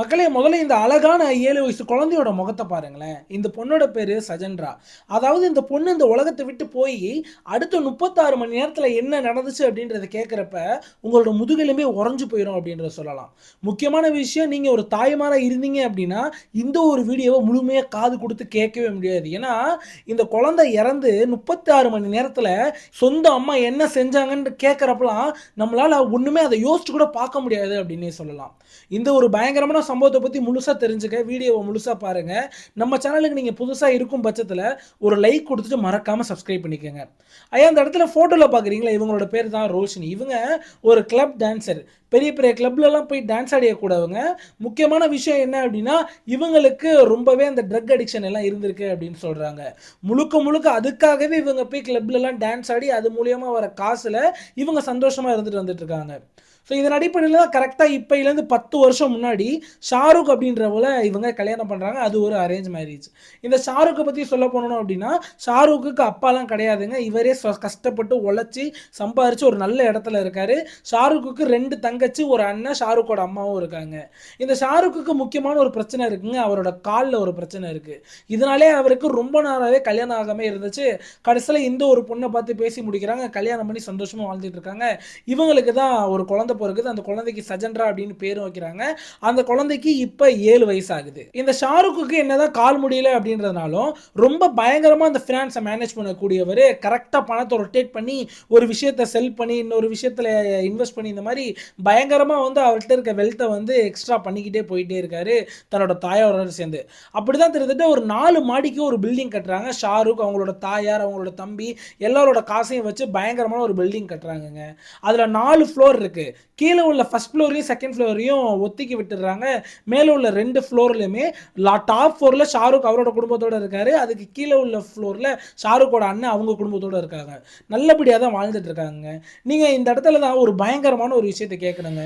மக்களே முதல்ல இந்த அழகான 7 வயசு குழந்தையோட முகத்தை பாருங்களேன். இந்த பொண்ணோட பேரு சஜன்ரா. அதாவது இந்த பொண்ணு இந்த உலகத்தை விட்டு போய் அடுத்த 36 மணி நேரத்துல என்ன நடந்துச்சு அப்படின்றத கேட்கிறப்ப உங்களோட முதுகெலும்பே உறைஞ்சு போயிடும் அப்படின்றத சொல்லலாம். முக்கியமான விஷயம், நீங்க ஒரு தாய்மாரா இருந்தீங்க அப்படின்னா இந்த ஒரு வீடியோவை முழுமையா காது கொடுத்து கேட்கவே முடியாது. ஏன்னா இந்த குழந்தை இறந்து 36 மணி நேரத்துல சொந்த அம்மா என்ன செஞ்சாங்கன்னு கேட்கறப்பலாம் நம்மளால ஒண்ணுமே அதை யோசிச்சு கூட பார்க்க முடியாது அப்படின்னே சொல்லலாம். இந்த ஒரு பயங்கரமான சம்பவத்தை பத்தி முழுசா தெரிஞ்சுக்க வீடியோவை முழுசா பாருங்க. நம்ம சேனலுக்கு நீங்க புதுசா இருக்கும் பட்சத்துல ஒரு லைக் கொடுத்துட்டு மறக்காம சப்ஸ்கிரைப் பண்ணிக்கோங்க. ஐயா, அந்த இடத்துல போட்டோல பாக்குறீங்களா, இவங்களோட பேர் தான் ரோஷினி. இவங்க ஒரு கிளப் டான்சர். பெரிய பெரிய கிளப்லலாம் போய் டான்ஸ் ஆடியக்கூடாதுங்க. முக்கியமான விஷயம் என்ன அப்படின்னா, இவங்களுக்கு ரொம்பவே அந்த ட்ரக் அடிக்ஷன் எல்லாம் இருந்திருக்கு அப்படின்னு சொல்றாங்க. முழுக்க முழுக்க அதுக்காகவே இவங்க போய் கிளப்லலாம் டான்ஸ் ஆடி அது மூலியமா வர காசுல இவங்க சந்தோஷமா இருந்துட்டு வந்துட்டு இருக்காங்க. ஸோ இதன் அடிப்படையில் தான் கரெக்டாக இப்போலேருந்து 10 வருஷம் முன்னாடி ஷாருக் அப்படின்றவங்கள இவங்க கல்யாணம் பண்ணுறாங்க. அது ஒரு அரேஞ்ச் மேரேஜ். இந்த ஷாருக்கை பற்றி சொல்ல போனோம் அப்படின்னா, ஷாருக்குக்கு அப்பாலாம் கிடையாதுங்க. இவரே கஷ்டப்பட்டு உழைச்சி சம்பாரித்து ஒரு நல்ல இடத்துல இருக்கார். ஷாருக்குக்கு 2 தங்கச்சி, ஒரு அண்ணன், ஷாருக்கோட அம்மாவும் இருக்காங்க. இந்த ஷாருக்குக்கு முக்கியமான ஒரு பிரச்சனை இருக்குங்க. அவரோட காலில் ஒரு பிரச்சனை இருக்குது. இதனாலே அவருக்கு ரொம்ப நாளாகவே கல்யாணம் ஆகாமல் இருந்துச்சு. கடைசியில் இந்த ஒரு பொண்ணை பார்த்து பேசி முடிக்கிறாங்க. கல்யாணம் பண்ணி சந்தோஷமாக வாழ்ந்துட்டு இருக்காங்க. இவங்களுக்கு தான் ஒரு குழந்தை பிறகுது. அந்த குழந்தைக்கு சஜன்ரா அப்படின்னு பேரும் வைக்கிறாங்க. அந்த குழந்தைக்கு இப்ப 7 வயசு ஆகுது. இந்த ஷாருக்குக்கு என்னதான் கால் முடியல அப்படின்றதுனாலும் ரொம்ப பயங்கரமா அந்த ஃபினான்ஸை மேனேஜ் பண்ணக்கூடியவர். கரெக்டா பணத்தை ரொட்டேட் பண்ணி ஒரு விஷயத்தை செல் பண்ணி இன்னொரு விஷயத்துல இன்வெஸ்ட் பண்ணி இந்த மாதிரி பயங்கரமா வந்து அவர்கிட்ட இருக்க வெல்த்தை வந்து எக்ஸ்ட்ரா பண்ணிக்கிட்டே போயிட்டே இருக்காரு தன்னோட தாயாரோட சேர்ந்து. அப்படிதான் கிட்டத்தட்ட ஒரு 4 மாடிக்கு ஒரு பில்டிங் கட்டுறாங்க. ஷாருக், அவங்களோட தாயார், அவங்களோட தம்பி எல்லாரோட காசையும் வச்சு பயங்கரமான ஒரு பில்டிங் கட்டுறாங்கங்க. அதுல 4 ஃப்ளோர் இருக்கு. கீழே உள்ள ஃபர்ஸ்ட் ஃப்ளோரையும் செகண்ட் ஃப்ளோரையும் ஒத்திக்கி விட்டுடுறாங்க. மேலே உள்ள 2 ஃப்ளோர்லையுமே டாப் ஃப்ளோரில் ஷாருக் அவரோட குடும்பத்தோடு இருக்காரு. அதுக்கு கீழே உள்ள ஃப்ளோரில் ஷாருக்கோட அண்ணன் அவங்க குடும்பத்தோடு இருக்காங்க. நல்லபடியாக தான் வாழ்ந்துட்டு இருக்காங்க. நீங்கள் இந்த இடத்துல தான் ஒரு பயங்கரமான ஒரு விஷயத்தை கேட்கணுங்க.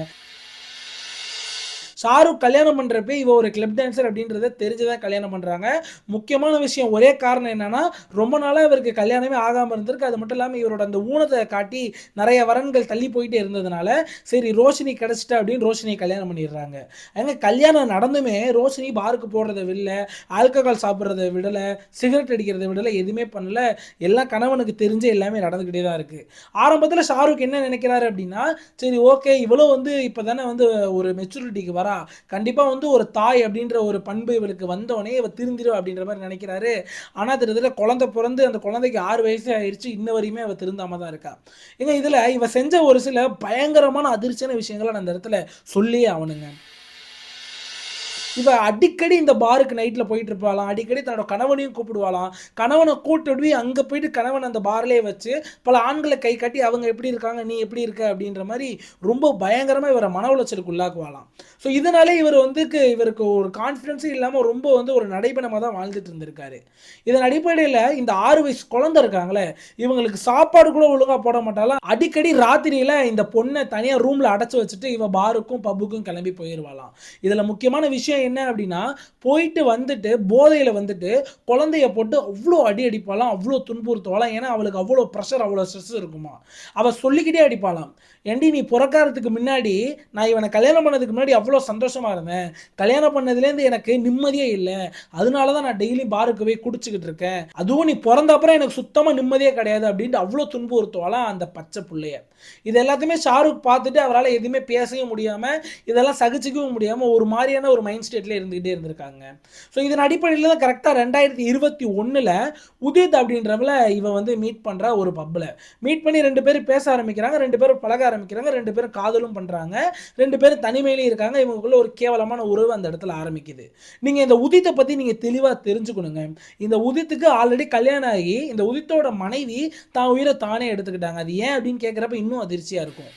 ஷாருக் கல்யாணம் பண்ணுறப்ப இவ ஒரு கிளப் டான்சர் அப்படின்றத தெரிஞ்சுதான் கல்யாணம் பண்ணுறாங்க. முக்கியமான விஷயம், ஒரே காரணம் என்னன்னா, ரொம்ப நாளாக இவருக்கு கல்யாணமே ஆகாமல் இருந்திருக்கு. அது மட்டும் இல்லாமல் இவரோட அந்த ஊனத்தை காட்டி நிறைய வரன்கள் தள்ளி போயிட்டே இருந்ததுனால சரி ரோஷினி கிடச்சிட்டா அப்படின்னு ரோஷினி கல்யாணம் பண்ணிடுறாங்க. அங்கே கல்யாணம் நடந்துமே ரோஷினி பாருக்கு போடுறத விடல, ஆல்கஹால் சாப்பிட்றத விடலை, சிகரெட் அடிக்கிறத விடலை, எதுவுமே பண்ணல. எல்லாம் கணவனுக்கு தெரிஞ்சு எல்லாமே நடந்துக்கிட்டே தான் இருக்குது. ஆரம்பத்தில் ஷாருக் என்ன நினைக்கிறாரு அப்படின்னா, சரி ஓகே இவ்வளோ வந்து இப்போ தானே வந்து ஒரு மெச்சூரிட்டிக்கு வரா, கண்டிப்பா வந்து ஒரு தாய் அப்படின்ற ஒரு பண்பு இவளுக்கு வந்தோடனே இவ திருந்திரும் அப்படின்ற மாதிரி நினைக்கிறாரு. ஆனா கிட்டத்தட்ட குழந்தை பிறந்து அந்த குழந்தைக்கு 6 வயசு ஆயிடுச்சு. இன்ன வரையுமே அவ திருந்தாம தான் இருக்கா. ஏங்க இதுல இவ செஞ்ச ஒரு சில பயங்கரமான அதிர்ச்சியான விஷயங்களை நான் அந்த இடத்துல சொல்லியே ஆகணுங்க. இவ அடிக்கடி இந்த பாருக்கு நைட்டில் போயிட்டு இருப்பாளாம். அடிக்கடி தன்னோட கணவனையும் கூப்பிடுவாளாம். கணவனை கூப்பிட்டு அங்கே போயிட்டு கணவன் அந்த பார்லேயே வச்சு பல ஆண்களை கை காட்டி அவங்க எப்படி இருக்காங்க, நீ எப்படி இருக்க அப்படின்ற மாதிரி ரொம்ப பயங்கரமாக இவரை மன உளைச்சலுக்கு உள்ளாக்குவாளாம். ஸோ இதனாலே இவர் வந்து இவருக்கு ஒரு கான்ஃபிடென்ஸும் இல்லாமல் ரொம்ப வந்து ஒரு நடைபெணமாக தான் வாழ்ந்துட்டு இருந்திருக்காரு. இதன் அடிப்படையில் இந்த 6 வயசு குழந்தை இருக்காங்களே, இவங்களுக்கு சாப்பாடு கூட ஒழுங்காக போட மாட்டாலாம். அடிக்கடி ராத்திரியில் இந்த பொண்ணை தனியாக ரூமில் அடைச்சி வச்சுட்டு இவ பாருக்கும் பப்புக்கும் கிளம்பி போயிடுவாளாம். இதில் முக்கியமான விஷயம் என்ன அப்படின்னா, போயிட்டு வந்துட்டு போதையில வந்துட்டு குழந்தைய போட்டு அவ்வளோ அடி அடிப்பாளாம், அவ்வளோ துன்புறுத்துவாளாம். ஏன்னா அவளுக்கு அவ்வளோ ப்ரெஷர், அவ்வளோ ஸ்ட்ரெஸ் இருக்குமா. அவ சொல்லிக்கிட்டே அடிப்பாளாம், ஏண்டி நீ பிறக்கறதுக்கு முன்னாடி நான் இவனை கல்யாணம் பண்ணதுக்கு முன்னாடி அவ்வளோ சந்தோஷமா இருந்தேன், கல்யாணம் பண்ணதுலேருந்து எனக்கு நிம்மதியே இல்லை, அதனால தான் நான் டெய்லி பாருக்கு போய் குடிச்சுக்கிட்டு இருக்கேன், அதுவும் நீ பிறந்த அப்புறம் எனக்கு சுத்தமாக நிம்மதியே கிடையாது அப்படின்ட்டு அவ்வளோ துன்புறுத்துவாளாம் அந்த பச்சை பிள்ளைய. இது எல்லாத்தையுமே ஷாருக் பார்த்துட்டு அவரால் எதுவுமே பேசவும் முடியாமல், இதெல்லாம் சகிச்சுக்கவும் முடியாமல் ஒரு மாதிரியான ஒரு மைண்ட் ஸ்டேட்டில் இருந்துகிட்டே இருந்திருக்காங்க. ஸோ இதன் அடிப்படையில் தான் கரெக்டாக 2021 உதித் அப்படின்றவள இவ வந்து மீட் பண்ணுறா ஒரு பப்பில். மீட் பண்ணி 2 பேரும் பேச ஆரம்பிக்கிறாங்க, 2 பேரும் பழக ஆரம்பிக்கிறாங்க, 2 பேரும் காதலும் பண்ணுறாங்க, 2 பேரும் தனிமையிலையும் இருக்காங்க. இவங்களுக்குள்ள ஒரு கேவலமான உறவு அந்த இடத்துல ஆரம்பிக்குது. நீங்கள் இந்த உதித்தை பற்றி நீங்கள் தெளிவாக தெரிஞ்சுக்கணுங்க. இந்த உதித்துக்கு ஆல்ரெடி கல்யாணம் ஆகி இந்த உதித்தோட மனைவி தான் உயிரை தானே எடுத்துக்கிட்டாங்க. அது ஏன் அப்படின்னு கேட்குறப்ப இன்னும் அதிர்ச்சியாக இருக்கும்.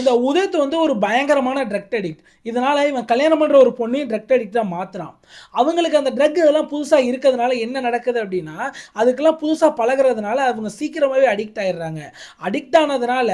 இந்த உதித் வந்து ஒரு பயங்கரமான ட்ரக் அடிக்ட். இதனால் இவன் கல்யாணம் பண்ணுற ஒரு பொண்ணையும் ட்ரக் அடிக்டாக மாற்றுறான். அவங்களுக்கு அந்த ட்ரக் இதெல்லாம் புதுசாக இருக்கிறதுனால என்ன நடக்குது அப்படின்னா, அதுக்கெல்லாம் புதுசாக பழகிறதுனால அவங்க சீக்கிரமாகவே அடிக்ட் ஆகிடுறாங்க. அடிக்ட் ஆனதுனால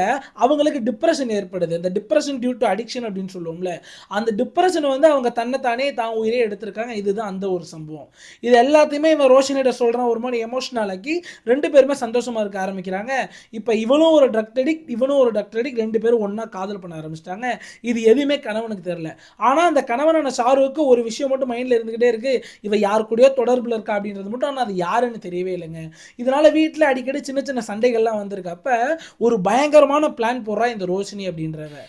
அவங்களுக்கு டிப்ரெஷன் ஏற்படுது. இந்த டிப்ரெஷன் டியூ டு அடிக்ஷன் அப்படின்னு சொல்லுவோம்ல, அந்த டிப்ரெஷன் வந்து அவங்க தன்னைத்தானே தான் உயிரே எடுத்திருக்காங்க. இதுதான் அந்த ஒரு சம்பவம். இது எல்லாத்தையுமே இவன் ரோஷனிட்ட சொல்கிறான். ஒரு மாதிரி எமோஷனல் ஆக்கி 2 பேருமே சந்தோஷமாக இருக்க ஆரம்பிக்கிறாங்க. இப்போ இவனும் ஒரு ட்ரக் அடிக்ட், இவனும் ஒரு ட்ரக் அடிக்ட், 2 பேரும் ஒன்றா ஓப்பனாக காதல் பண்ண ஆரம்பிச்சிட்டாங்க. இது எதுவுமே கணவனுக்கு தெரியல. ஆனால் அந்த கணவனான ஷாருக்கு ஒரு விஷயம் மட்டும் மைண்டில் இருந்துக்கிட்டே இருக்கு, இவ யார் கூடயோ தொடர்பில் இருக்கா அப்படின்றது மட்டும். ஆனால் அது யாருன்னு தெரியவே இல்லைங்க. இதனால வீட்டில் அடிக்கடி சின்ன சின்ன சண்டைகள்லாம் வந்திருக்கு. அப்போ ஒரு பயங்கரமான பிளான் போடுறா இந்த ரோஷினி அப்படின்றவ.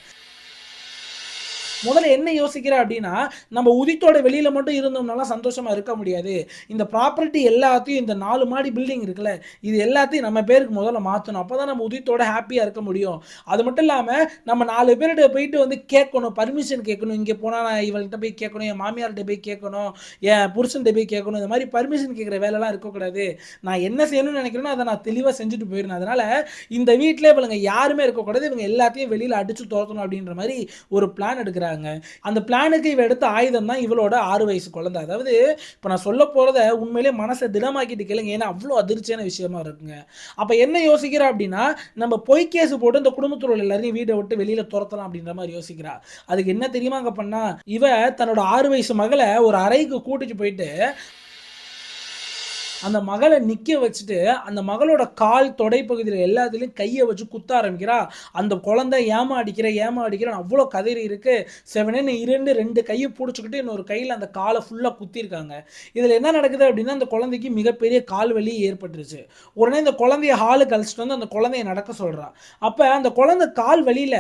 முதல்ல என்ன யோசிக்கிறேன் அப்படின்னா, நம்ம உதித்தோட வெளியில மட்டும் இருந்தோம்னாலாம் சந்தோஷமா இருக்க முடியாது. இந்த ப்ராப்பர்ட்டி எல்லாத்தையும், இந்த 4 மாடி பில்டிங் இருக்குல்ல, இது எல்லாத்தையும் நம்ம பேருக்கு முதல்ல மாத்தணும். அப்பதான் நம்ம உதித்தோட ஹேப்பியா இருக்க முடியும். அது மட்டும் இல்லாம, நம்ம 4 பேர்ட்ட போயிட்டு வந்து கேட்கணும், பர்மிஷன் கேட்கணும். இங்க போனா நான் இவள்ட்ட போய் கேட்கணும், என் மாமியார்ட்ட போய் கேட்கணும், என் புருஷன்ட்ட போய் கேட்கணும். இந்த மாரி பர்மிஷன் கேட்கிற வேலைலாம் இருக்கக்கூடாது. நான் என்ன செய்யணும்னு நினைக்கிறேனோ, அத நான் தெளிவா செஞ்சுட்டு போயிறணும். அதனால இந்த வீட்ல இவளுங்க யாருமே இருக்கக்கூடாது. இவங்க எல்லாத்தையும் வெளியில அடிச்சு துரத்தணும் அப்படின்ற மாரி ஒரு பிளான் எடுக்குறாங்க. அந்த பிளானுக்கு இவ எடுத்த ஆயுதம் தான் இவளோட 6 வயசு குழந்தை. அதாவது இப்ப நான் சொல்ல போறத உண்மையிலேயே மனசை திடமாக்கிட்டு கேளுங்க. ஏன்னா அவ்வளோ அதிர்ச்சியான விஷயமா இருக்குங்க. அப்ப என்ன யோசிக்கிறா அப்படின்னா, நம்ம பொய் கேஸ் போட்டு இந்த குடும்பத்துல உள்ள எல்லாரையும் வீட்டை விட்டு வெளியில துரத்தலாம் அப்படின்ற மாதிரி யோசிக்கிறா. அதுக்கு என்ன தெரியுமா அங்க பண்ணா, இவ தன்னோட 6 வயசு மகளை ஒரு அறைக்கு கூட்டிட்டு போயிட்டு அந்த மகளை நிக்க வச்சுட்டு, அந்த மகளோட கால், தொடை பகுதியில எல்லாத்துலயும் கைய வச்சு குத்த ஆரம்பிக்கிறா. அந்த குழந்தை ஏம்மா அடிக்கிற, ஏம்மா அடிக்கிறன்னு அவ்ளோ கதறி இருக்கு. செவனேன்னு 2 கைய புடிச்சுக்கிட்டு இன்னொரு கையில அந்த கால ஃபுல்லா குத்திருக்காங்க. இதுல என்ன நடக்குது அப்படின்னா, அந்த குழந்தைக்கு மிகப்பெரிய கால் வலி ஏற்பட்டுருச்சு. உடனே இந்த குழந்தைய ஹாலுக்கு அழைச்சிட்டு வந்து அந்த குழந்தைய நடக்க சொல்றா. அப்ப அந்த குழந்தை கால் வலியில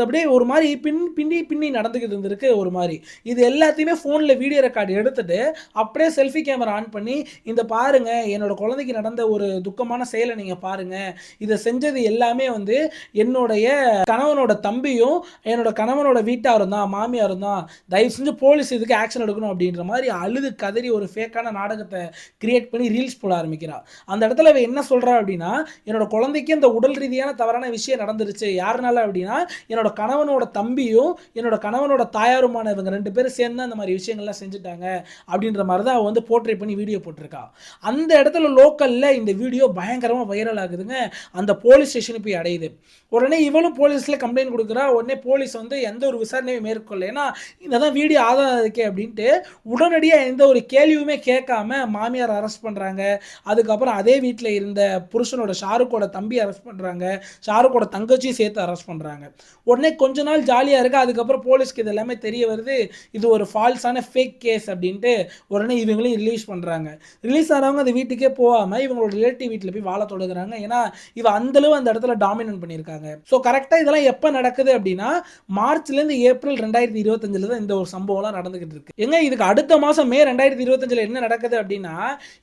அப்படியே ஒரு மாரி பின்னி பின்னி நடந்துகிட்டு இருந்திருக்கு ஒரு மாரி. இது எல்லாத்தையுமே ஃபோன்ல வீடியோ ரெக்கார்ட் எடுத்துட்டு, அப்படியே செல்ஃபி கேமரா ஆன் பண்ணி, இந்த பாருங்க என்னோட குழந்தைக்கு நடந்த ஒரு துக்கமான செயலை நீங்க பாருங்க. இதை செஞ்சது எல்லாமே வந்து என்னுடைய கணவனோட தம்பியும் என்னோட கணவனோட வீட்டாரும் தான், மாமியாரும் தான். தயவு செஞ்சு போலீஸ் இதுக்கு ஆக்ஷன் எடுக்கணும் அப்படின்ற மாதிரி அழுது கதறி ஒரு ஃபேக்கான நாடகத்தை கிரியேட் பண்ணி ரீல்ஸ் போட ஆரம்பிக்கிறா. அந்த இடத்துல அவ என்ன சொல்றா அப்படின்னா, என்னோட குழந்தைக்கு இந்த உடல் ரீதியான தவறான விஷயம் நடந்துருச்சு. யாருனால அப்படின்னா, என்னோட கணவனோட தம்பியும் என்னோட கணவனோட தாயாருமான இவங்க 2 பேரும் சேர்ந்து அந்த மாதிரி விஷயங்கள்லாம் செஞ்சுட்டாங்க அப்படின்ற மாதிரி தான் அவ வந்து போர்ட்ரேட் பண்ணி வீடியோ போட்டிருக்கா. அந்த இடத்துல லோக்கல்ல இந்த வீடியோ பயங்கரமா வைரல் ஆகுதுங்க. அந்த போலீஸ் ஸ்டேஷனுக்கு போய் அடையுது. உடனே இவளும் போலீஸ்ல கம்ப்ளைண்ட் கொடுக்குறா. உடனே போலீஸ் வந்து எந்த ஒரு விசாரணையும் மேற்கொள்ள, ஏன்னா இதான் வீடியோ ஆதாரம் இருக்கே அப்படின்ட்டு உடனடியா எந்த ஒரு கேள்வியுமே கேட்காம மாமியார் அரெஸ்ட் பண்றாங்க. அதுக்கப்புறம் அதே வீட்டில் இருந்த புருஷனோட ஷாருக்கோட தம்பி அரெஸ்ட் பண்றாங்க. ஷாருக்கோட தங்கச்சியும் சேர்த்து அரெஸ்ட் பண்றாங்க. உடனே கொஞ்ச நாள் ஜாலியா இருக்கு. அதுக்கப்புறம் போலீஸ்க்கு இது எல்லாமே தெரிய வருது. இது ஒரு ஃபால்ஸான ஃபேக் கேஸ் அப்படின்ட்டு உடனே இவங்களையும் ரிலீஸ் பண்றாங்க. ரிலீஸ் ஆனவங்க அந்த வீட்டுக்கே போகாம இவங்களோட ரிலேட்டிவ் வீட்டில் போய் வாழ தொடங்குறாங்க. ஏன்னா இவ அந்த அளவு அந்த இடத்துல டாமினன்ட் பண்ணியிருக்காங்க. ஸோ கரெக்டாக இதெல்லாம் எப்போ நடக்குது அப்படின்னா, மார்ச்லேருந்து ஏப்ரல் 2025 தான் இந்த ஒரு சம்பவம்லாம் நடந்துகிட்டு இருக்கு. எங்க இதுக்கு அடுத்த மாதம் மே 2025 என்ன நடக்குது அப்படின்னா,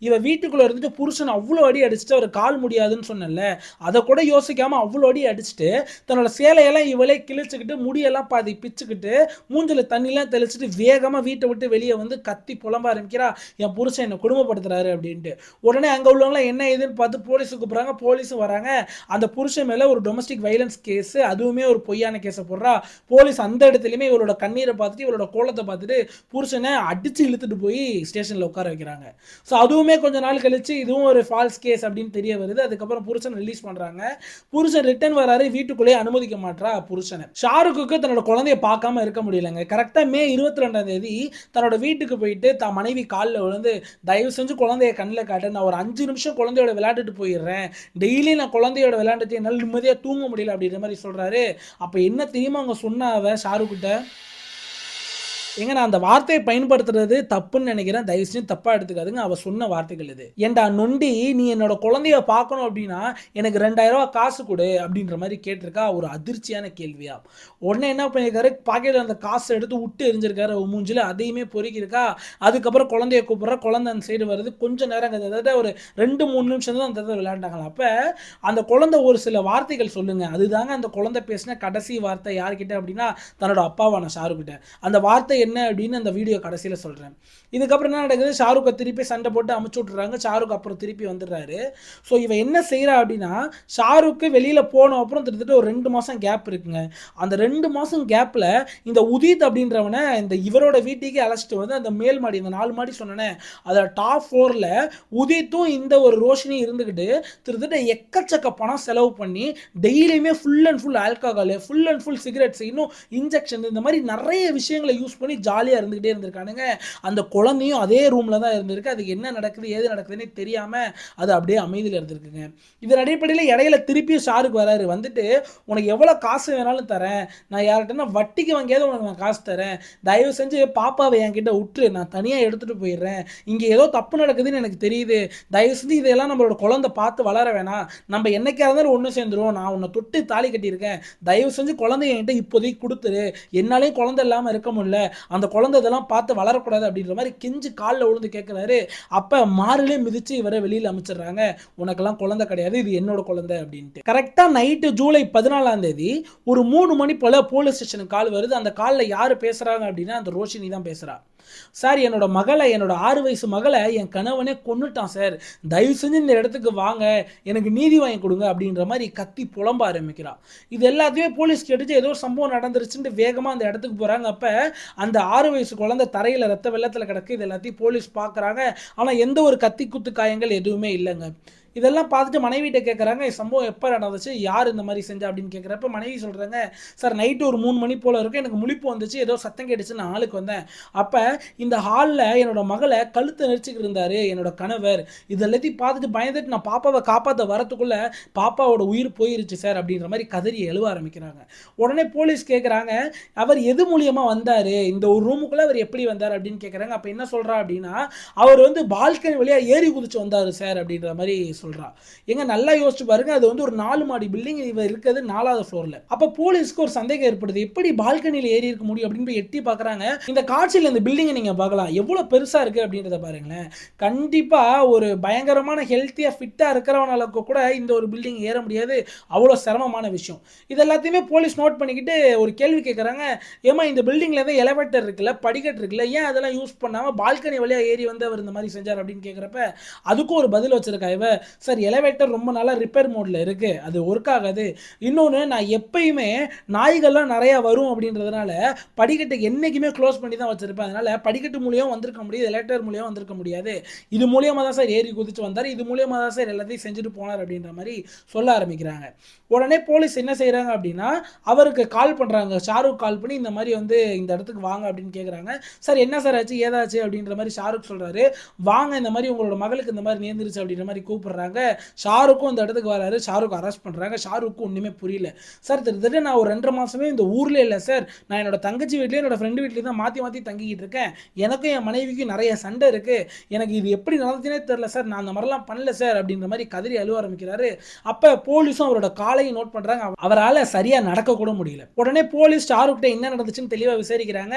இவ வீட்டுக்குள்ள இருந்துட்டு புருஷன் அவ்வளோ அடி அடிச்சுட்டு அவர் கால் முடியாதுன்னு சொன்னல, அதை கூட யோசிக்காம அவ்வளோ அடி அடிச்சுட்டு தன்னோட சேலையெல்லாம் இவளே கிழிச்சுக்கிட்டு முடியெல்லாம் பாதி பிச்சுக்கிட்டு மூஞ்சில தண்ணிலாம் தெளிச்சுட்டு வேகமாக வீட்டை விட்டு வெளியே வந்து கத்தி புலம்ப ஆரம்பிக்கிறா. என் புருஷன் என்னை குடும்பப்படுத்துறாரு அப்படின்ட்டு. உடனே அங்கே உள்ளவங்களாம் என்ன ஏதுன்னு பார்த்து போலீஸுக்கு கூப்பிட்றாங்க. போலீஸும் வராங்க. அந்த புருஷன் மேலே ஒரு டொமஸ்டிக் வைலன்ஸ் கேஸ், அதுவுமே ஒரு பொய்யான கேஸை போடுறா. போலீஸ் அந்த இடத்துலையுமே இவளோட கண்ணீரை பார்த்துட்டு இவளோட கோலத்தை பார்த்துட்டு புருஷனை அடித்து இழுத்துட்டு போய் ஸ்டேஷனில் உட்கார வைக்கிறாங்க. ஸோ அதுவுமே கொஞ்ச நாள் கழிச்சு இதுவும் ஒரு ஃபால்ஸ் கேஸ் அப்படின்னு தெரிய வருது. அதுக்கப்புறம் புருஷன் ரிலீஸ் பண்ணுறாங்க. புருஷன் ரிட்டர்ன் வராரு. வீட்டுக்குள்ளேயே அனுமதிக்க மாட்டா புருஷனை. ஷாருக்குக்கு தன்னோட குழந்தைய பார்க்காம இருக்க முடியலங்க. கரெக்டாக மே 22 தன்னோட வீட்டுக்கு போயிட்டு தான் மனைவி காலில் விழுந்து, தயவு செஞ்சு குழந்தைய கண்ணில் காட்டு, நான் ஒரு 5 நிமிஷம் குழந்தையோட விளையாண்டுட்டு போயிடுறேன், டெய்லி நான் குழந்தையோட விளையாண்டுட்டு என்னால் நிம்மதியாக தூங்க முடியல அப்படின்ற மாதிரி சொல்றாரு. அப்போ என்ன தெரியுமா அவங்க சொன்னாவ ஷாருக்கிட்ட, ஏங்க நான் அந்த வார்த்தையை பயன்படுத்துறது தப்புன்னு நினைக்கிறேன். தயவு செஞ்சு தப்பா எடுத்துக்காதுங்க. அவ சொன்ன வார்த்தைகள் இது. ஏண்டா நொண்டி, நீ என்னோட குழந்தைய பார்க்கணும் அப்படின்னா எனக்கு 2000 காசு கொடு அப்படின்ற மாதிரி கேட்டிருக்கா. ஒரு அதிர்ச்சியான கேள்வியா. உடனே என்ன பண்ணியிருக்காரு, பாக்கெட்ல அந்த காசை எடுத்து விட்டு எரிஞ்சிருக்காரு மூஞ்சில. அதையுமே பொறுக்கிருக்கா. அதுக்கப்புறம் குழந்தைய கூப்பிடுற, குழந்தை அந்த சைடு வருது. கொஞ்சம் நேரம் அதாவது ஒரு 2-3 நிமிஷம் தான் அந்த விளையாண்டாங்களா. அப்ப அந்த குழந்தை ஒரு சில வார்த்தைகள் சொல்லுங்க. அதுதாங்க அந்த குழந்தை பேசின கடைசி வார்த்தை யார்கிட்ட அப்படின்னா, தன்னோட அப்பாவான ஷாருக்கிட்ட. அந்த வார்த்தை என்ன அப்படின்னு அந்த வீடியோ கடைசியில சொல்றேன். இதுக்கப்புறம் என்ன நடக்குது, ஷாருக்கை திருப்பி சண்டை போட்டு அமுச்சு விட்டுறாங்க. ஷாருக் அப்புறம் திருப்பி வந்துடுறாரு. ஸோ இவ என்ன செய்யறா அப்படின்னா, ஷாருக்கு வெளியில போன அப்புறம் கிட்டத்தட்ட ஒரு 2 மாசம் கேப் இருக்குங்க. அந்த 2 மாசம் கேப்ல இந்த உதித் அப்படின்றவனை இந்த இவரோட வீட்டுக்கு அழைச்சிட்டு வந்து அந்த மேல் மாடி, இந்த 4 மாடி சொன்னேன், அதில் டாப் 4ல உதித்தும் இந்த ஒரு ரோஷினி இருந்துக்கிட்டு கிட்டத்தட்ட எக்கச்சக்க பணம் செலவு பண்ணி டெய்லியுமே full and full alcohol, full and full cigarettes, இன்னும் இன்ஜெக்ஷன், இந்த மாதிரி நிறைய விஷயங்களை யூஸ் பண்ணி பண்ணி ஜாலியாக இருந்துகிட்டே இருந்திருக்கானுங்க. அந்த குழந்தையும் அதே ரூமில் தான் இருந்திருக்கு. அதுக்கு என்ன நடக்குது ஏது நடக்குதுன்னு தெரியாமல் அது அப்படியே அமைதியில் இருந்திருக்குங்க. இதன் அடிப்படையில் இடையில திருப்பியும் ஷாருக் வராரு. வந்துட்டு உனக்கு எவ்வளோ காசு வேணாலும் தரேன், நான் யார்கிட்டனா வட்டிக்கு வாங்கியாவது உனக்கு நான் காசு தரேன், தயவு செஞ்சு பாப்பாவை என்கிட்ட விட்டுரு, நான் தனியாக எடுத்துகிட்டு போயிடுறேன், இங்கே ஏதோ தப்பு நடக்குதுன்னு எனக்கு தெரியுது, தயவு செஞ்சு இதெல்லாம் நம்மளோட குழந்தை பார்த்து வளர வேணாம், நம்ம என்னைக்கா இருந்தாலும் ஒன்று சேர்ந்துருவோம், நான் உன்னை தொட்டு தாலி கட்டியிருக்கேன், தயவு செஞ்சு குழந்தைய என்கிட்ட இப்போதைக்கு கொடுத்துரு, என்னாலேயும் குழந்தை இல்லாமல் இருக்க முடியல, அந்த குழந்தை இதெல்லாம் பார்த்து வளரக்கூடாது அப்படின்ற மாதிரி கெஞ்சு காலில் விழுந்து கேட்குறாரு. அப்போ மாறிலே மிதித்து இவரை வெளியில் அமைச்சிடுறாங்க. உனக்கெல்லாம் குழந்தை கிடையாது, இது என்னோட குழந்தை அப்படின்ட்டு. கரெக்டாக நைட்டு ஜூலை 14ஆம் தேதி ஒரு 3 மணி போல் போலீஸ் ஸ்டேஷனுக்கு கால் வருது. அந்த காலில் யார் பேசுகிறாங்க அப்படின்னா அந்த ரோஷினி தான் பேசுகிறா. சார், என்னோட மகளை, என்னோட 6 வயசு மகளை என் கணவனே கொன்னுட்டான் சார், தயவு செஞ்சு இந்த இடத்துக்கு வாங்க, எனக்கு நீதி வாங்கி கொடுங்க அப்படின்ற மாதிரி கத்தி புலம்ப ஆரம்பிக்கிறா. இது எல்லாத்தையுமே போலீஸ் கேட்டுச்சு. ஏதோ சம்பவம் நடந்துருச்சுன்னு வேகமாக அந்த இடத்துக்கு போகிறாங்க. அப்போ அந்த 6 வயசு குழந்தை தரையில் ரத்த வெள்ளத்தில் கிடக்கு. இது எல்லாத்தையும் போலீஸ் பார்க்குறாங்க. ஆனால் எந்த ஒரு கத்தி குத்து காயங்கள் எதுவுமே இல்லைங்க. இதெல்லாம் பார்த்துட்டு மனைவிட்ட கேட்குறாங்க, சம்பவம் எப்போ நடந்துச்சு, யார் இந்த மாதிரி செஞ்சா அப்படின்னு கேட்குறப்ப மனைவி சொல்கிறாங்க, சார் நைட்டு ஒரு 3 மணி போல் இருக்கும், எனக்கு முழிப்பு வந்துச்சு, ஏதோ சத்தம் கேட்டுச்சு, நான் ஆளுக்கு வந்தேன், அப்போ இந்த ஹாலில் என்னோட மகளை கழுத்தை நெரிச்சிக்கிட்டு இருந்தார் என்னோட கணவர், இது எல்லாத்தையும் பார்த்துட்டு பயந்துட்டு நான் பாப்பாவை காப்பாற்ற வரத்துக்குள்ளே பாப்பாவோட உயிர் போயிருச்சு சார் அப்படின்ற மாதிரி கதறி எழுவ ஆரம்பிக்கிறாங்க. உடனே போலீஸ் கேட்குறாங்க, அவர் எது மூலியமாக வந்தார், இந்த ஒரு ரூமுக்குள்ளே அவர் எப்படி வந்தார் அப்படின்னு கேட்குறாங்க. அப்போ என்ன சொல்கிறா அப்படின்னா, அவர் வந்து பால்கனி வழியாக ஏறி குதிச்சு வந்தார் சார் அப்படின்ற மாதிரி சொல்றா. எங்க நல்லா யோசிச்சு பாருங்க, அது வந்து ஒரு 4 மாடி பில்டிங், இவ இருக்கிறது 4வது ஃப்ளோர்ல. அப்ப போலீஸ்க்கு ஒரு சந்தேகம் ஏற்படுது, எப்படி பால்கனியில் ஏறி இருக்க முடியும் அப்படின்னு எட்டி பார்க்கறாங்க. இந்த காட்சியில் இந்த பில்டிங்கை நீங்க பார்க்கலாம், எவ்வளவு பெருசா இருக்கு அப்படின்றத பாருங்களேன். கண்டிப்பா ஒரு பயங்கரமான ஹெல்த்தியா ஃபிட்டா இருக்கிறவனால கூட இந்த ஒரு பில்டிங் ஏற முடியாது, அவ்வளவு சிரமமான விஷயம். இது எல்லாத்தையுமே போலீஸ் நோட் பண்ணிக்கிட்டு ஒரு கேள்வி கேட்கறாங்க, ஏமா இந்த பில்டிங்ல ஏதோ எலிவேட்டர் இருக்குல்ல, படிக்கட்டு இருக்குல்ல, ஏன் அதெல்லாம் யூஸ் பண்ணாம பால்கனி வழியா ஏறி வந்து அவர் இந்த மாதிரி செஞ்சார் அப்படின்னு கேட்கிறப்ப அதுக்கும் ஒரு பதில் வச்சிருக்கா இவ, சார் எலிவேட்டர் ரொம்ப நாளாக ரிப்பேர் மோடில் இருக்குது, அது ஒர்க் ஆகாது, இன்னொன்று நான் எப்பயுமே நாய்கள்லாம் நிறையா வரும் அப்படின்றதுனால படிக்கட்டை என்றைக்குமே க்ளோஸ் பண்ணி தான் வச்சுருப்பேன், அதனால் படிக்கட்டு மூலியம் வந்திருக்க முடியாது, எலிவேட்டர் மூலியம் வந்திருக்க முடியாது, இது மூலியமாக தான் சார் ஏறி குதிச்சு வந்தார், இது மூலியமாக தான் சார் எல்லாத்தையும் செஞ்சுட்டு போனார் அப்படின்ற மாதிரி சொல்ல ஆரம்பிக்கிறாங்க. உடனே போலீஸ் என்ன செய்கிறாங்க அப்படின்னா அவருக்கு கால் பண்ணுறாங்க, ஷாருக் கால் பண்ணி இந்த மாதிரி வந்து இந்த இடத்துக்கு வாங்க அப்படின்னு கேட்குறாங்க. சார் என்ன சார் ஆச்சு ஏதாச்சு அப்படின்ற மாதிரி ஷாருக் சொல்கிறாரு. வாங்க, இந்த மாதிரி உங்களோட மகளுக்கு இந்த மாதிரி நேர்ந்துருச்சு அப்படின்ற மாதிரி கூப்பிடுறாங்க. ஷாருக்கும் இந்த இடத்துக்கு வராரு. ஷாருக் அரெஸ்ட் பண்ணுறாங்க. ஷாருக்கும் ஒன்றுமே புரியல. சார் கிட்டத்தட்ட நான் ஒரு 2.5 மாதமே இந்த ஊரில் இல்லை சார், நான் என்னோட தங்கச்சி வீட்லேயும் என்னோட ஃப்ரெண்டு வீட்லேயும் தான் மாற்றி மாற்றி தங்கிக்கிட்டு இருக்கேன், எனக்கும் என் மனைவிக்கும் நிறைய சண்டை இருக்குது, எனக்கு இது எப்படி நடந்துச்சுனே தெரில சார், நான் அந்த மாதிரிலாம் பண்ணல சார் அப்படின்ற மாதிரி கதறி அழுவ ஆரம்பிக்கிறாரு. அப்போ போலீஸும் அவரோட காலையும் நோட் பண்ணுறாங்க. அவரால் சரியாக நடக்க கூட முடியல. உடனே போலீஸ் ஷாருக்கிட்ட என்ன நடந்துச்சுன்னு தெளிவாக விசாரிக்கிறாங்க.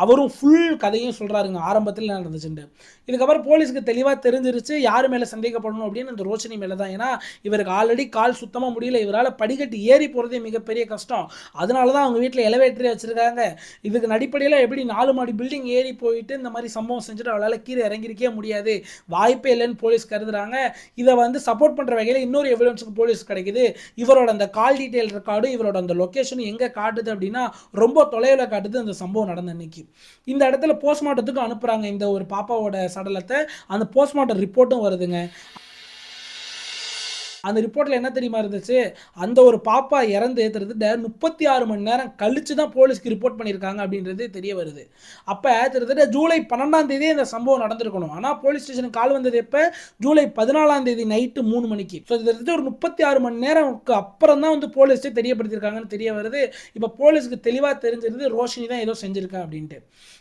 அவரும் ஃபுல் கதையும் சொல்கிறாருங்க, ஆரம்பத்தில் என்ன நடந்துச்சுன்னு. இதுக்கப்புறம் போலீஸுக்கு தெளிவாக தெரிஞ்சிருச்சு யார் மேலே சந்தேகப்படணும் அப்படின்னு, அந்த ரோஷினி மேலே தான். ஏன்னா இவருக்கு ஆல்ரெடி கால் சுத்தமாக முடியல, இவரால் படிக்கட்டு ஏறி போகிறதே மிகப்பெரிய கஷ்டம், அதனால தான் அவங்க வீட்டில் எலிவேட்டரே வச்சுருக்காங்க. இதுக்கு அடிப்படையில் எப்படி 4 மாடி பில்டிங் ஏறி போயிட்டு இந்த மாதிரி சம்பவம் செஞ்சுட்டு அவளால் கீழே இறங்கிருக்கே முடியாது, வாய்ப்பே இல்லைன்னு போலீஸ் கருதுறாங்க. இதை வந்து சப்போர்ட் பண்ணுற வகையில் இன்னொரு எவிடன்ஸுக்கு போலீஸ் கிடைக்குது. இவரோட அந்த கால் டீட்டெயில் ரெக்கார்டு, இவரோட அந்த லொக்கேஷன் எங்கே காட்டுது அப்படின்னா ரொம்ப தொலைவில் காட்டுது அந்த சம்பவம் நடந்த அன்னைக்கு. இந்த இடத்துல போஸ்ட்மார்ட்டத்துக்கு அனுப்புகிறாங்க இந்த ஒரு பாப்பாவோட சடலத்தை. அந்த போஸ்ட்மார்ட்டம் ரிப்போர்ட்டும் வருதுங்க. அந்த ரிப்போர்ட்டில் என்ன தெரியுமா இருந்துச்சு, அந்த ஒரு பாப்பா இறந்து கிட்டத்தட்ட 36 மணி நேரம் கழிச்சு தான் போலீஸ்க்கு ரிப்போர்ட் பண்ணியிருக்காங்க அப்படின்றது தெரிய வருது. அப்போ கிட்டத்தட்ட ஜூலை 12ஆம் தேதி இந்த சம்பவம் நடந்திருக்கணும். ஆனால் போலீஸ் ஸ்டேஷனுக்கு கால் வந்தது எப்போ, ஜூலை 14ஆம் தேதி நைட்டு 3 மணிக்கு. ஸோ கிட்டத்தட்ட ஒரு 36 மணி நேரம்க்கு அப்புறம் தான் வந்து போலீஸே தெரியப்படுத்தியிருக்காங்கன்னு தெரிய வருது. இப்போ போலீஸுக்கு தெளிவாக தெரிஞ்சிருது ரோஷினி தான் ஏதோ செஞ்சிருக்கா அப்படின்ட்டு.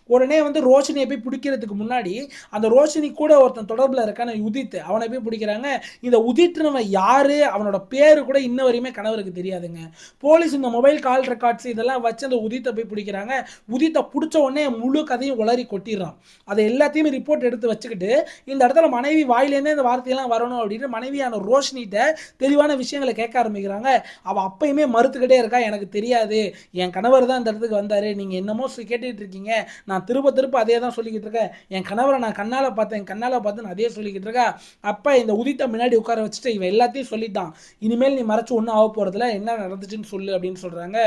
உடனே வந்து ரோஷினியை போய் பிடிக்கிறதுக்கு முன்னாடி அந்த ரோஷினி கூட ஒருத்தன் தொடர்பில் இருக்கான உதித், அவனை போய் பிடிக்கிறாங்க. இந்த உதித்னவன் யாரு, அவனோட பேரு கூட இன்ன வரையுமே கணவருக்கு தெரியாதுங்க. போலீஸ் இந்த மொபைல் கால் ரெக்கார்ட்ஸ் இதெல்லாம் வச்சு அந்த உதித்தை போய் பிடிக்கிறாங்க. உதித்தை பிடிச்ச உடனே முழு கதையும் உளறி கொட்டிடுறான். அதை எல்லாத்தையுமே ரிப்போர்ட் எடுத்து வச்சுக்கிட்டு இந்த இடத்துல மனைவி வாயிலேருந்தே இந்த வார்த்தையெல்லாம் வரணும் அப்படின்னு மனைவியான ரோஷினிகிட்ட தெளிவான விஷயங்களை கேட்க ஆரம்பிக்கிறாங்க. அவள் அப்பயுமே மறுத்துக்கிட்டே இருக்கா, எனக்கு தெரியாது, என் கணவர் தான் இந்த இடத்துக்கு வந்தார், நீங்கள் என்னமோ கேட்டுக்கிட்டு இருக்கீங்க, நான் திரும்ப அதே தான் சொல்லிக்கிட்டு இருக்கேன், என் கணவரை நான் கண்ணால் பார்த்தேன் அதே சொல்லிக்கிட்டு இருக்கா. அப்போ இந்த உதித்தை முன்னாடி உட்கார வச்சுட்டு இவன் எல்லாத்தையும் சொல்லிட்டான், இனிமேல் நீ மறைச்சு ஒன்றும் ஆக போகிறதுல என்ன நடந்துச்சுன்னு சொல்லு அப்படின்னு சொல்கிறாங்க.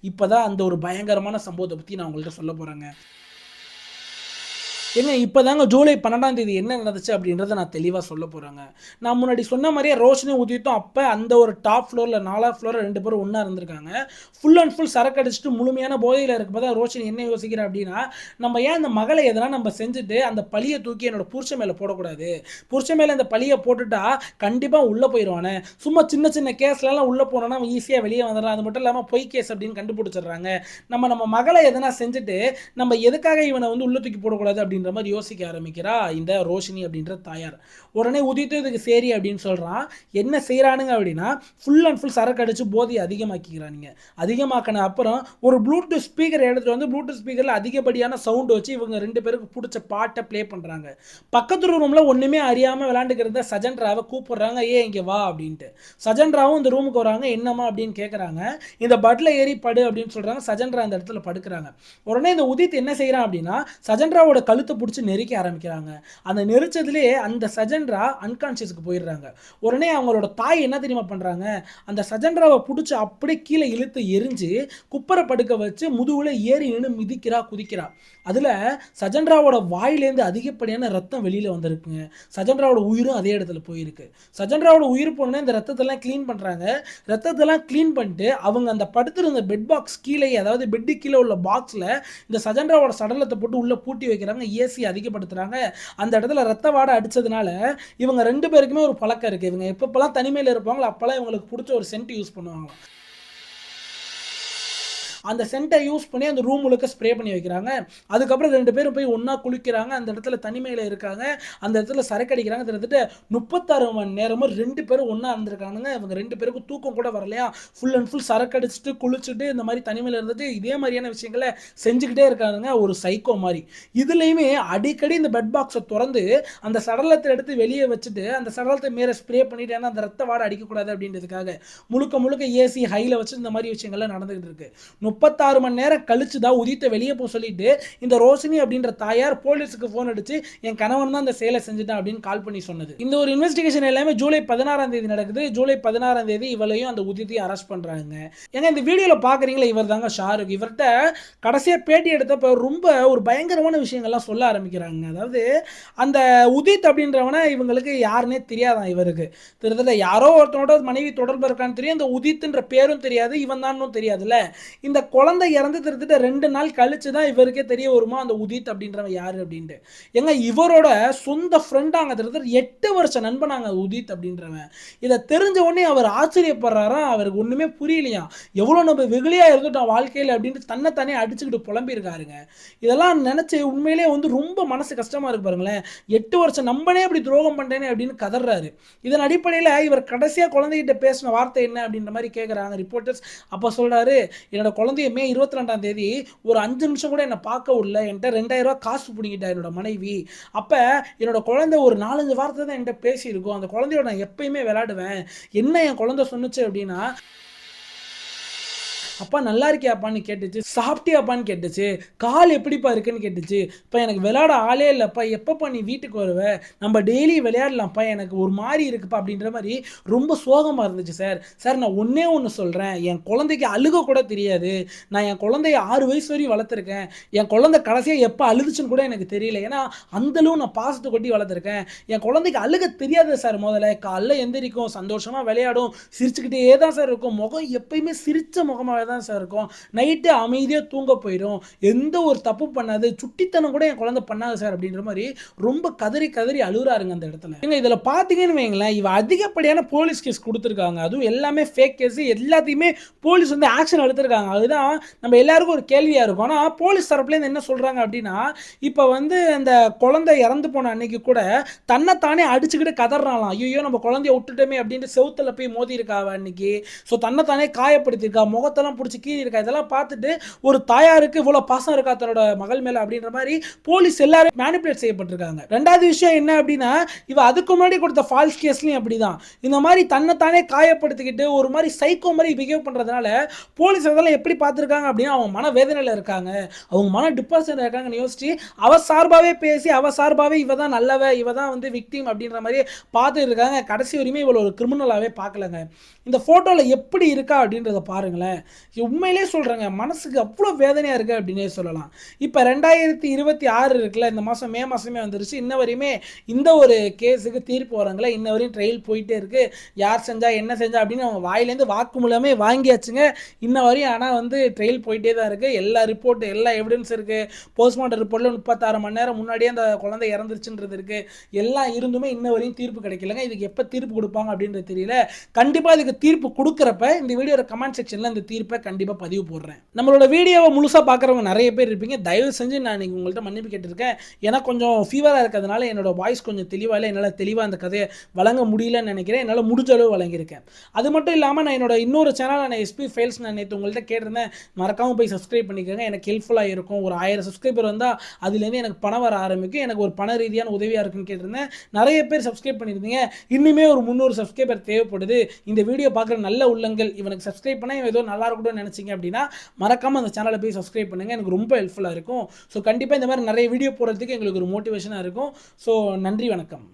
இப்போ தான் அந்த ஒரு பயங்கரமான சம்பவத்தை பற்றி நான் உங்கள்கிட்ட சொல்ல போகிறேங்க. ஏங்க இப்பதாங்க ஜூலை 12ஆம் தேதி என்ன நடந்துச்சு அப்படின்றத நான் தெளிவா சொல்லப் போறேங்க. நான் முன்னாடி சொன்ன மாரியே ரோஷினியும் உதித்தும் அப்ப அந்த ஒரு டாப் ஃப்ளோர்ல 4வது ஃப்ளோர்ல 2 பேரும் ஒண்ணா இருந்திருக்காங்க. ஃபுல் அண்ட் ஃபுல் சரக்கு அடிச்சுட்டு முழுமையான போதையில இருக்கும்போது ரோஷினி என்ன யோசிக்கிறா அப்படின்னா, நம்ம ஏன் அந்த மகள எதனா நம்ம செஞ்சுட்டு அந்த பழிய தூக்கி என்னோட புருஷன் மேல போடக்கூடாது. புருஷன் மேல இந்த பழிய போட்டுட்டா கண்டிப்பா உள்ள போயிருவானே. சும்மா சின்ன சின்ன கேஸ்லலாம் உள்ள போனோம்னா அவன் ஈஸியா வெளிய வந்துடலாம். அது மட்டும் இல்லாம பொய் கேஸ் அப்படின்னு கண்டுபிடிச்சிடுறாங்க. நம்ம மகள எதனா செஞ்சுட்டு நம்ம எதுக்காக இவனை வந்து உள்ள தூக்கி போடக்கூடாது அப்படின்ற மாதிரி யோசிக்க ஆரம்பிக்கிறா இந்த ரோஷினி அப்படின்ற தாயார். உடனே உதித்து இதுக்கு சரி அப்படின்னு சொல்றான். என்ன செய்யறானுங்க அப்படின்னா ஃபுல் அண்ட் ஃபுல் சரக்கு அடிச்சு போதையை அதிகமாக்கிக்கிறானுங்க. அதிகமாக்கின அப்புறம் ஒரு ப்ளூடூத் ஸ்பீக்கர் எடுத்துட்டு வந்து ப்ளூடூத் ஸ்பீக்கர்ல அதிகப்படியான சவுண்ட் வச்சு இவங்க 2 பேருக்கு பிடிச்ச பாட்டை ப்ளே பண்றாங்க. பக்கத்து ரூம்ல ஒண்ணுமே அறியாம விளையாண்டுக்கிறத சஜன்ராவை கூப்பிடுறாங்க, ஏ இங்க வா அப்படின்ட்டு. சஜன்ராவும் இந்த ரூமுக்கு வராங்க, என்னமா அப்படின்னு கேட்கறாங்க. இந்த பட்ல ஏறி படு அப்படின்னு சொல்றாங்க. சஜன்ரா அந்த இடத்துல படுக்கிறாங்க. உடனே இந்த உதித் என்ன செய்யறான் அப்படின்னா சஜன்ராவோட கழுத்தை பிடிச்சி நெரிக்க ஆரம்பிக்கிறாங்க. அந்த நெரிச்சதுலேயே அந்த சஜன்ரா அன்கான்சியஸ்க்கு போயிடுறாங்க. உடனே அவங்களோட தாய் என்ன தெரியுமா பண்றாங்க, அந்த சஜன்ராவை பிடிச்சி அப்படியே கீழே இழுத்து எரிஞ்சு குப்பரை படுக்க வச்சு முதுகுல ஏறி நின்று மிதிக்கிறா குதிக்கிறா. அதுல சஜன்ராவோட வாயிலேருந்து அதிகப்படியான ரத்தம் வெளியில வந்திருக்குங்க. சஜன்ராவோட உயிரும் அதே இடத்துல போயிருக்கு. சஜன்ராவோட உயிர் போனோடனே இந்த ரத்தத்தெல்லாம் க்ளீன் பண்றாங்க. ரத்தத்தெல்லாம் க்ளீன் பண்ணிட்டு அவங்க அந்த படுத்திருந்த பெட் பாக்ஸ் கீழே, அதாவது பெட்டு கீழே உள்ள பாக்ஸ்ல இந்த சஜன்ராவோட சடலத்தை போட்டு உள்ள பூட்டி வைக்கிறாங்க. ஏசி அதிகப்படுத்துறாங்க. அந்த இடத்துல ரத்த வாடை அடிச்சதுனால இவங்க 2 பேருக்குமே ஒரு பழக்கம் இருக்கு. இவங்க எப்பப்பெல்லாம் தனிமையில் இருப்பாங்களோ அப்பெல்லாம் இவங்களுக்கு பிடிச்ச ஒரு சென்ட் யூஸ் பண்ணுவாங்க. அந்த சென்ட்டை யூஸ் பண்ணி அந்த ரூம் முழுக்க ஸ்ப்ரே பண்ணி வைக்கிறாங்க. அதுக்கப்புறம் 2 பேரும் போய் ஒன்றா குளிக்கிறாங்க. அந்த இடத்துல தனிமையில் இருக்காங்க. அந்த இடத்துல சரக்கு அடிக்கிறாங்க. கிட்டத்தட்ட 36 மணி நேரமும் 2 பேரும் ஒன்றா இருந்திருக்கானுங்க. இவங்க 2 பேருக்கும் தூக்கம் கூட வரலையா. ஃபுல் அண்ட் ஃபுல் சரக்கு அடிச்சுட்டு குளிச்சுட்டு இந்த மாதிரி தனிமையில் இருந்துட்டு இதே மாதிரியான விஷயங்களை செஞ்சுக்கிட்டே இருக்கானுங்க. ஒரு சைக்கோ மாதிரி. இதுலேயுமே அடிக்கடி இந்த பெட் பாக்ஸை திறந்து அந்த சடலத்தை எடுத்து வெளியே வச்சுட்டு அந்த சடலத்தை மேலே ஸ்ப்ரே பண்ணிட்டு, ஏன்னா அந்த ரத்த வாடை அடிக்கக்கூடாது அப்படின்றதுக்காக முழுக்க முழுக்க ஏசி ஹையில் வச்சு இந்த மாதிரி விஷயங்கள்லாம் நடந்துகிட்டு இருக்கு. 36 மணி நேரம் கழிச்சு தான் உதித்த வெளியே போக சொல்லிட்டு இந்த ரோஷினி அப்படின்ற தாயார் போலீஸுக்கு போன் அடிச்சு என் கணவன் தான் இந்த செயலை செஞ்சுட்டான் அப்படின்னு கால் பண்ணி சொன்னது. இந்த ஒரு இன்வெஸ்டிகேஷன் எல்லாமே ஜூலை 16ஆம் தேதி நடக்குது. ஜூலை 16ஆம் தேதி இவளையும் அந்த உதித்தையும் அரெஸ்ட் பண்றாங்க. ஏங்க இந்த வீடியோல பாக்குறீங்களா, இவர் தாங்க ஷாருக். இவர்கிட்ட கடைசியா பேட்டி எடுத்தப்ப ரொம்ப ஒரு பயங்கரமான விஷயங்கள்லாம் சொல்ல ஆரம்பிக்கிறாங்க. அதாவது அந்த உதித் அப்படின்றவன இவங்களுக்கு யாருன்னே தெரியாதான். இவருக்கு கிட்டத்தட்ட யாரோ ஒருத்தனோட மனைவி தொடர்பு இருக்கான்னு தெரியும். இந்த உதித்ன்ற பேரும் தெரியாது, இவன் தான் தெரியாதுல்ல. இந்த குழந்தை இறந்து திருத்திட்டு 2 நாள் கழிச்சு தான் இவருக்கே தெரிய வருமா அந்த உதித் அப்படின்றவன் யாரு அப்படின்ட்டு. ஏங்க இவரோட சொந்த ஃப்ரெண்டாங்க, திருத்திட்டு 8 வருஷ நண்பனாங்க உதித் அப்படின்றவன். இதை தெரிஞ்ச உடனே அவர் ஆச்சரியப்படுறாரா, அவருக்கு ஒண்ணுமே புரியலையா. எவ்வளவு நம்ம வெகுளியா இருந்துட்டோம் வாழ்க்கையில் அப்படின்ட்டு தன்னைத்தானே அடிச்சுக்கிட்டு புலம்பி இருக்காருங்க. இதெல்லாம் நினைச்சு உண்மையிலே ரொம்ப மனசு கஷ்டமா இருக்கு பாருங்களேன். 8 வருஷம் நம்பனே அப்படி துரோகம் பண்றேனே அப்படின்னு கதறாரு. இதன் அடிப்படையில் இவர் கடைசியா குழந்தைகிட்ட பேசின வார்த்தை என்ன அப்படின்ற மாதிரி கேட்கிறாங்க ரிப்போர்ட்டர்ஸ். அப்ப சொல்றாரு, என்னோட குழந்தைய மே 22ஆம் தேதி ஒரு 5 நிமிஷம் கூட என்னை பார்க்க விடல. என்கிட்ட 2000 ரூபாய் காசு பிடிங்கிட்டா என்னோட மனைவி. அப்ப என்னோட குழந்தை ஒரு 4-5 வார்த்தை தான் என்கிட்ட பேசியிருக்கோம். அந்த குழந்தையோட நான் எப்பயுமே விளையாடுவேன். என்ன என் குழந்தை சொன்னுச்சு அப்படின்னா, அப்பா நல்லா இருக்கியாப்பான்னு கேட்டுச்சு, சாப்பிட்டியாப்பான்னு கேட்டுச்சு, கால் எப்படிப்பா இருக்குன்னு கேட்டுச்சு. இப்போ எனக்கு விளையாட ஆளே இல்லைப்பா, எப்பப்பா நீ வீட்டுக்கு வருவ, நம்ம டெய்லி விளையாடலாம்ப்பா, எனக்கு ஒரு மாதிரி இருக்குப்பா அப்படின்ற மாதிரி ரொம்ப சோகமாக இருந்துச்சு சார். சார் நான் ஒன்றே ஒன்று சொல்கிறேன், என் குழந்தைக்கு அழுக கூட தெரியாது. நான் என் குழந்தைய 6 வயசு வரையும் வளர்த்துருக்கேன். என் குழந்தை கடைசியாக எப்போ அழுதுச்சுன்னு கூட எனக்கு தெரியல. ஏன்னா அந்தளவு நான் பாசத்தை கொட்டி வளர்த்துருக்கேன். என் குழந்தைக்கு அழுக தெரியாது சார். முதல்ல காலைல எந்திரிக்கும், சந்தோஷமாக விளையாடும், சிரிச்சுக்கிட்டே தான் சார் இருக்கும். முகம் எப்பயுமே சிரித்த முகமாக தான் சார் இருக்கும். நைட்டு அமைதியாக தூங்க போயிடும். எந்த ஒரு தப்பு பண்ணாது, சுட்டித்தனம் கூட என் குழந்தை பண்ணாது சார் அப்படின்ற மாதிரி ரொம்ப கதறி கதறி அழுகுறாருங்க அந்த இடத்துல. ஏங்க இதில் பார்த்தீங்கன்னு வைங்களேன், இவ அதிகப்படியான போலீஸ் கேஸ் கொடுத்துருக்காங்க. அதுவும் எல்லாமே ஃபேக் கேஸ். எல்லாத்தையுமே போலீஸ் ஆக்ஷன் எடுத்திருக்காங்க. அதுதான் நம்ம எல்லாருக்கும் ஒரு கேள்வியாக இருக்கும். ஆனால் போலீஸ் தரப்புலேருந்து என்ன சொல்கிறாங்க அப்படின்னா, இப்போ அந்த குழந்தை இறந்து போன அன்னைக்கு கூட தன்னைத்தானே அடிச்சுக்கிட்டு கதறாலாம். ஐயோ நம்ம குழந்தைய விட்டுட்டோமே அப்படின்ட்டு செவுத்துல போய் மோதி இருக்கா அன்னைக்கு. ஸோ தன்னைத்தானே காயப்படுத்தியிருக்கா, முகத்தெல்லாம் பிடிச்சி கீறி இருக்கா. இதெல்லாம் பார்த்துட்டு ஒரு தாயாருக்கு இவ்வளோ பாசம் இருக்கா தன்னோட மகள் மேலே அப்படின்ற மாதிரி போலீஸ் எல்லாரும் மேனிபுலேட் செய்யப்பட்டிருக்காங்க. ரெண்டாவது விஷயம் என்ன அப்படின்னா, இவ அதுக்கு முன்னாடி கொடுத்த ஃபால்ஸ் கேஸ்லையும் அப்படிதான் இந்த மாதிரி தன்னைத்தானே காயப்படுத்திக்கிட்டு ஒரு மாதிரி சைக்கோ மாதிரி பிஹேவ் பண்ணுறதுனால போலீஸ் அதெல்லாம் எப்படி பார்த்துருக்காங்க அப்படின்னா, அவங்க மன வேதனையில் இருக்காங்க, அவங்க மன டிப்ரெஷன் இருக்காங்கன்னு யோசிச்சு அவ சார்பாகவே பேசி அவ சார்பாகவே இவ தான் நல்லவ, இவ தான் விக்டிம் அப்படின்ற மாதிரி பார்த்துட்டு இருக்காங்க. கடைசி வரையுமே இவ்வளோ ஒரு கிரிமினலாகவே பார்க்கலங்க. இந்த ஃபோட்டோவில் எப்படி இருக்கா அப்படின்றத பாருங்களேன். உண்மையிலே சொல்கிறேங்க, மனசுக்கு அவ்வளோ வேதனையாக இருக்குது அப்படின்னே சொல்லலாம். இப்போ 2026 இருக்குல்ல, இந்த மாதம் மே மாதமே வந்துருச்சு. இன்ன வரையுமே இந்த ஒரு கேஸுக்கு தீர்ப்பு வரங்கள, இன்ன வரையும் ட்ரையல் போயிட்டே இருக்குது. யார் செஞ்சா என்ன செஞ்சா அப்படின்னு அவங்க வாயிலேருந்து வாக்குமூலமே வாங்கியாச்சுங்க. இன்ன வரையும் ஆனால் வந்து ட்ரையல் போயிட்டே தான் இருக்குது. எல்லா ரிப்போர்ட் எல்லா எவிடன்ஸ் இருக்குது. போஸ்ட்மார்ட்டம் ரிப்போர்ட்டில் 36 மணி நேரம் முன்னாடியே அந்த குழந்தை இறந்துருச்சுன்றது இருக்குது. எல்லாம் இருந்துமே இன்ன வரையும் தீர்ப்பு கிடைக்கலங்க. இதுக்கு எப்போ தீர்ப்பு கொடுப்பாங்க அப்படின்றது தெரியல. கண்டிப்பாக இதுக்கு தீர்ப்பு கொடுக்குறப்ப இந்த வீடியோட கமெண்ட் செக்ஷனில் இந்த தீர்ப்பை கண்டிப்பாக பதிவு போடுறேன். நம்மளோட வீடியோவை முழுசாக பார்க்குறவங்க நிறைய பேர் இருப்பீங்க. தயவு செஞ்சு நான் நீங்கள் உங்கள்கிட்ட மன்னிப்பு கேட்டிருக்கேன். ஏன்னா கொஞ்சம் ஃபீவராக இருக்கிறதுனால என்னோட வாய்ஸ் கொஞ்சம் தெளிவாக இல்லை. என்னால் தெளிவாக அந்த கதையை வழங்க முடியலன்னு நினைக்கிறேன். என்னால் முடிஞ்ச அளவு வழங்கியிருக்கேன். அது மட்டும் இல்லாமல் நான் என்னோட இன்னொரு சேனலான எஸ்பி ஃபைல்ஸ் நான் நேற்று உங்கள்கிட்ட கேட்டிருந்தேன். மறக்காமல் போய் சப்ஸ்கிரைப் பண்ணிக்கோங்க. எனக்கு ஹெல்ப்ஃபுல்லாக இருக்கும். ஒரு 1000 சப்ஸ்கிரைபர் வந்தால் அதுலேருந்து எனக்கு பணம் வர ஆரம்பிக்கும். எனக்கு ஒரு பண ரீதியான உதவியாக இருக்குன்னு கேட்டிருந்தேன். நிறைய பேர் சப்ஸ்கிரைப் பண்ணியிருந்தீங்க. இன்னுமே ஒரு 300 சப்ஸ்கிரைபர் தேவைப்படுது. இந்த வீடியோ பார்க்குற நல்ல உள்ளங்கள் இவனுக்கு சப்ஸ்கிரைப் பண்ணால் இவன் ஏதோ நல்லா இருக்கணும்னு நினச்சிங்க அப்படின்னா மறக்காமல் அந்த சேனலை போய் சப்ஸ்கிரைப் பண்ணுங்கள். எனக்கு ரொம்ப ஹெல்ப்ஃபுல்லாக இருக்கும். ஸோ கண்டிப்பாக இந்த மாதிரி நிறைய வீடியோ போடுறதுக்கு எங்களுக்கு ஒரு மோட்டிவேஷனாக இருக்கும். ஸோ நன்றி, வணக்கம்.